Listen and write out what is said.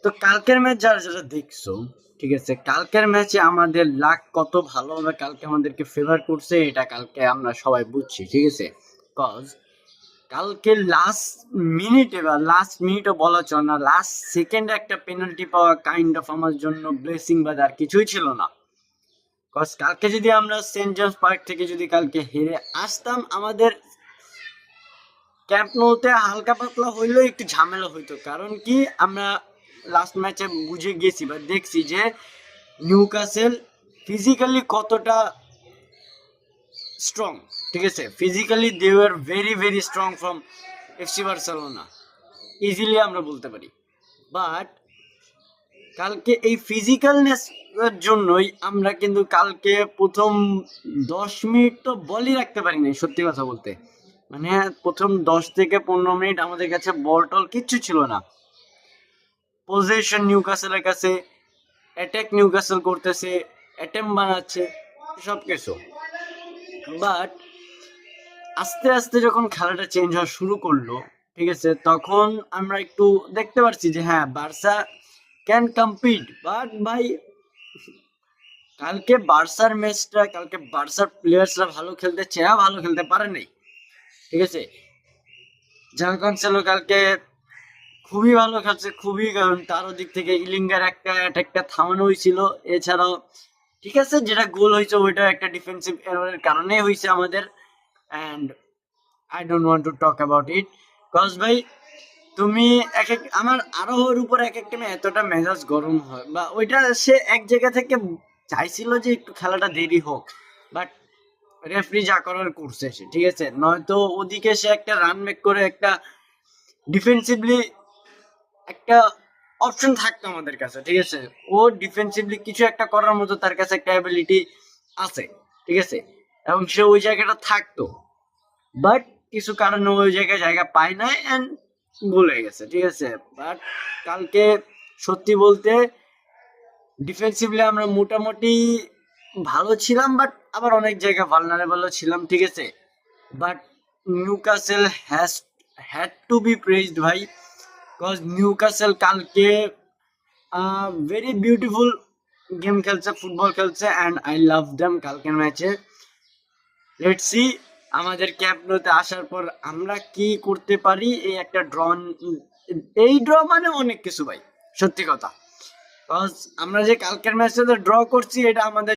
তো কালকের ম্যাচ যারা যারা দেখছো, ঠিক আছে, কালকের ম্যাচে আমাদের লাক কত ভালোভাবে কালকে আমাদেরকে ফেভার করছে এটা কালকে আমরা সবাই বুঝছি, ঠিক আছে। কজ কালকে লাস্ট মিনিটে বা লাস্ট মিনিটও বলা চলে না, লাস্ট সেকেন্ডে একটা পেনাল্টি পাওয়া কাইন্ড অফ আমার জন্য ব্লেসিং বা আর কিছুই ছিল না। কজ কালকে যদি আমরা সেন্ট জেমস পার্ক থেকে যদি কালকে হেরে আসতাম, আমাদের ক্যাম্প নোতে হালকা পাতলা হইলেও একটু ঝামেলা হইতো। কারণ কি, আমরা লাস্ট ম্যাচে বুঝে গেছি বা দেখছি যে নিউক্যাসল ফিজিক্যালি কতটা স্ট্রং, ঠিক আছে। Physically they were very very strong from FC Barcelona, easily আমরা বলতে পারি। বাট কালকে এই ফিজিক্যালনেস এর জন্যই আমরা কিন্তু কালকে প্রথম 10 মিনিট তো বলই রাখতে পারিনি, সত্যি কথা বলতে। মানে প্রথম 10 থেকে 15 মিনিট আমাদের কাছে বল টল কিচ্ছু ছিল না। পজিশন নিউক্যাসলের কাছে, অ্যাটাক নিউক্যাসল করতেছে, অ্যাটেম্প বানাচ্ছে, সব কিছু। বাট আস্তে আস্তে যখন খেলাটা চেঞ্জ হওয়া শুরু করলো, ঠিক আছে, তখন আমরা একটু দেখতে পারছি যে হ্যাঁ, বার্সা ক্যান কম্পিট। বাট ভাই, কালকে বার্সার ম্যাচটা, কালকে বার্সার প্লেয়ার্সরা ভালো খেলতে চেয়ে ভালো খেলতে পারে নাই, ঠিক আছে। জাও ক্যানসেলো কালকে খুবই ভালো খেলছে, খুবই, কারণ তার দিক থেকে ইলিঙ্গার একটা অ্যাটাকটা থামানো হয়েছিল। এছাড়াও ঠিক আছে, যেটা গোল হয়েছে ওইটা একটা ডিফেন্সিভ এররের কারণেই হয়েছে আমাদের। And I don't want to talk about it, cause ভাই তুমি আমার আরোহর উপর এক একটা এতটা মেজাজ গরম হয়, বা ওইটা সে এক জায়গা থেকে চাইছিল যে একটু খেলাটা দেরি হোক, বাট রেফারি যা করার করছে সে, ঠিক আছে। নয়তো ওদিকে সে একটা রান মেক করে একটা ডিফেন্সিভলি একটা অপশন থাকতো আমাদের কাছে, ঠিক আছে। ও ডিফেন্সিভলি কিছু একটা করার মতো তার কাছে একটা অ্যাবিলিটি আছে, ঠিক আছে, এবং সে ওই জায়গাটা থাকতো। বাট কিছু কারণে ওই জায়গায় জায়গা পায় না, অ্যান্ড গোল হয়ে গেছে, ঠিক আছে। বাট কালকে সত্যি বলতে ডিফেন্সিভলি আমরা মোটামুটি ভালো ছিলাম, বাট আবার অনেক জায়গায় ভালনারেবলও ছিলাম, ঠিক আছে। But Newcastle had to be praised ভাই, বিকজ নিউক্যাসল কালকে ভেরি বিউটিফুল গেম খেলছে, ফুটবল খেলছে, অ্যান্ড আই লাভ দেম কালকের ম্যাচে। লেটস সি আমাদের ক্যাম্প নোতে আসার পর আমরা কি করতে পারি। এই একটা ড্র, এই ড্র মানে অনেক কিছু ভাই, সত্যি কথা। আমরা যে কালকের ম্যাচটা ড্র করছি, এটা আমাদের